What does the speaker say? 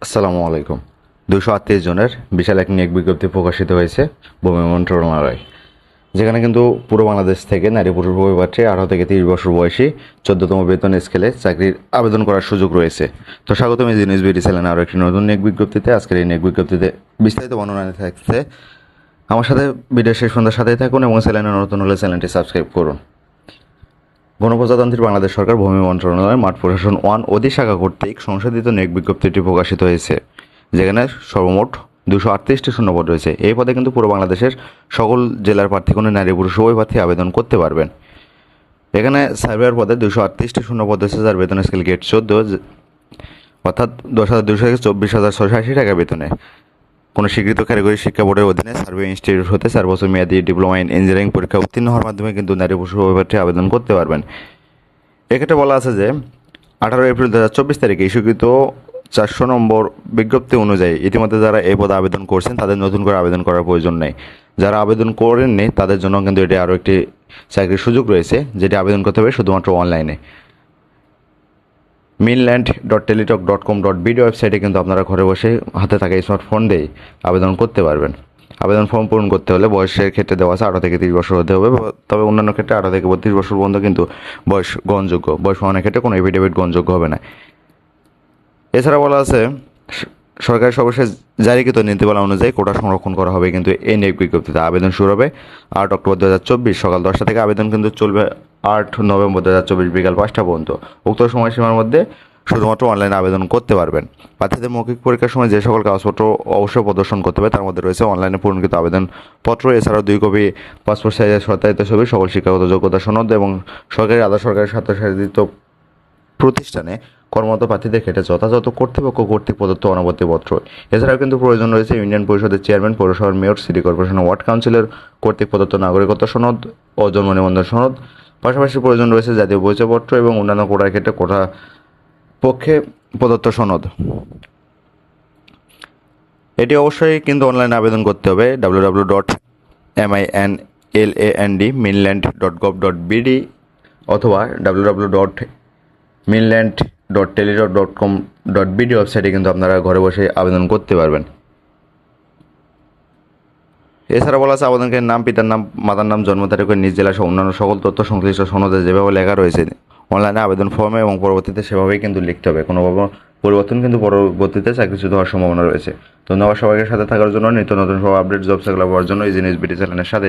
আসসালামু আলাইকুম। 238 জনের বিশাল এক নিয়োগ বিজ্ঞপ্তি প্রকাশিত হয়েছে ভূমি মন্ত্রণালয়, যেখানে কিন্তু পুরো বাংলাদেশ থেকে নারী পুরুষ উভয় প্রার্থী 18 থেকে 30 বছর বয়সী 14তম বেতন স্কেলে চাকরির আবেদন করার সুযোগ রয়েছে। তো স্বাগতম এই জিনিস বিডি চ্যানেলে আরও একটি নতুন নিয়োগ বিজ্ঞপ্তিতে। আজকের এই নিয়োগ বিজ্ঞপ্তিতে বিস্তারিত বর্ণনা থাকছে। আমার সাথে ভিডিও শেষ সন্ধ্যার সাথেই থাকুন এবং চ্যানেলে নতুন হলে চ্যানেলটি সাবস্ক্রাইব করুন। গণপ্রজাতন্ত্রী বাংলাদেশ সরকার ভূমি মন্ত্রণালয় মাঠ প্রশাসন 1 অধিশাখা কর্তৃক সংশোধিত নিয়োগ বিজ্ঞপ্তিটি প্রকাশিত হয়েছে, যেখানে সর্বমোট 238টি শূন্যপদ রয়েছে। এই পদে কিন্তু পুরো বাংলাদেশের সকল জেলার প্রার্থী কোনো নারী পুরুষ উভয় প্রার্থী আবেদন করতে পারবেন। এখানে সার্ভেয়ার পদে 238টি শূন্যপদ রয়েছে, যার বেতন স্কেল গেট 14, অর্থাৎ 10,200 থেকে 24,680 টাকা বেতনে কোনো স্বীকৃত কারিগরি শিক্ষা বোর্ডের অধীনে সার্ভে ইনস্টিটিউট হতে 4 বছর মেয়াদী ডিপ্লোমা ইন ইঞ্জিনিয়ারিং পরীক্ষা উত্তীর্ণ হওয়ার মাধ্যমে কিন্তু নারী পুরুষ উভয় প্রার্থী আবেদন করতে পারবেন। এক্ষেত্রে বলা আছে যে 18 এপ্রিল 2024 তারিখে ইস্যুকৃত 400 নম্বর বিজ্ঞপ্তি অনুযায়ী ইতিমধ্যে যারা এই পদে আবেদন করছেন তাদের নতুন করে আবেদন করার প্রয়োজন নেই। যারা আবেদন করেননি তাদের জন্য কিন্তু এটি আরও একটি চাকরির সুযোগ রয়েছে, যেটি আবেদন করতে হবে শুধুমাত্র অনলাইনে। mainland.teletalk.com.bd ওয়েবসাইটে কিন্তু আপনারা ঘরে বসে হাতে থাকা স্মার্টফোন দিয়ে আবেদন করতে পারবেন। আবেদন ফর্ম পূরণ করতে হলে বয়সের ক্ষেত্রে দেওয়া আছে 18 থেকে 30 বছর হতে হবে, তবে অন্যান্য ক্ষেত্রে 18 থেকে 32 বছর পর্যন্ত কিন্তু বয়স গ্রহণযোগ্য। বয়স প্রমাণের ক্ষেত্রে কোনো এফিডেভিট গ্রহণযোগ্য হবে না। এছাড়া বলা আছে সরকারের সর্বশেষ জারিকৃত নীতিমালা অনুযায়ী কোটা সংরক্ষণ করা হবে কিন্তু এই নিয়োগ বিজ্ঞপ্তিতে। আবেদন শুরু হবে 8 অক্টোবর 2024 সকাল 10টা থেকে। আবেদন কিন্তু চলবে 8 নভেম্বর 2024 বিকাল 5টা পর্যন্ত। উক্ত সময়সীমার মধ্যে শুধুমাত্র অনলাইনে আবেদন করতে পারবেন। প্রার্থীদের মৌখিক পরীক্ষার সময় যে সকল কাগজপত্র অবশ্যই প্রদর্শন করতে হবে তার মধ্যে রয়েছে অনলাইনে পূরণকৃত আবেদনপত্র, এছাড়াও 2 কপি পাসপোর্ট সাইজের সত্যায়িত ছবি, সকল শিক্ষাগত যোগ্যতা সনদ এবং সরকারি আধা সরকারি স্বায়ত্তশাসিত প্রতিষ্ঠানে কর্মরত প্রার্থীদের ক্ষেত্রে যথাযথ কর্তৃপক্ষ কর্তৃক প্রদত্ত অনাপত্তিপত্র। এছাড়াও কিন্তু প্রয়োজন রয়েছে ইউনিয়ন পরিষদের চেয়ারম্যান, পৌরসভার mayor, city corporation, ward councillor কর্তৃক প্রদত্ত নাগরিকত্ব সনদ ও জন্ম নিবন্ধন সনদ। পাশাপাশি প্রয়োজন রয়েছে জাতীয় পরিচয়পত্র এবং অন্যান্য কোটার ক্ষেত্রে কোটা পক্ষে প্রদত্ত সনদ। এটি অবশ্যই কিন্তু অনলাইনে আবেদন করতে হবে www.mainland.gov.bd অথবা www.mainland.teletalk.com.bd ওয়েবসাইটে কিন্তু আপনারা ঘরে বসে আবেদন করতে পারবেন। এছাড়া বলা আছে আবেদনকারীর নাম, পিতার নাম, মাতার নাম, জন্ম তারিখ, নিজ জেলা সহ অন্যান্য সকল তথ্য সংশ্লিষ্ট সনদে যেভাবে লেখা রয়েছে অনলাইনে আবেদন ফর্মে এবং পরবর্তীতে সেভাবেই কিন্তু লিখতে হবে। কোনোভাবে পরিবর্তন কিন্তু পরবর্তীতে চাকরিচ্যুত হওয়ার সম্ভাবনা রয়েছে। ধন্যবাদ সবাইকে সাথে থাকার জন্য। নিত্য নতুন সব আপডেট জব সাইকেল পাওয়ার জন্য এই জিনিস বিডি চ্যানেলের সাথে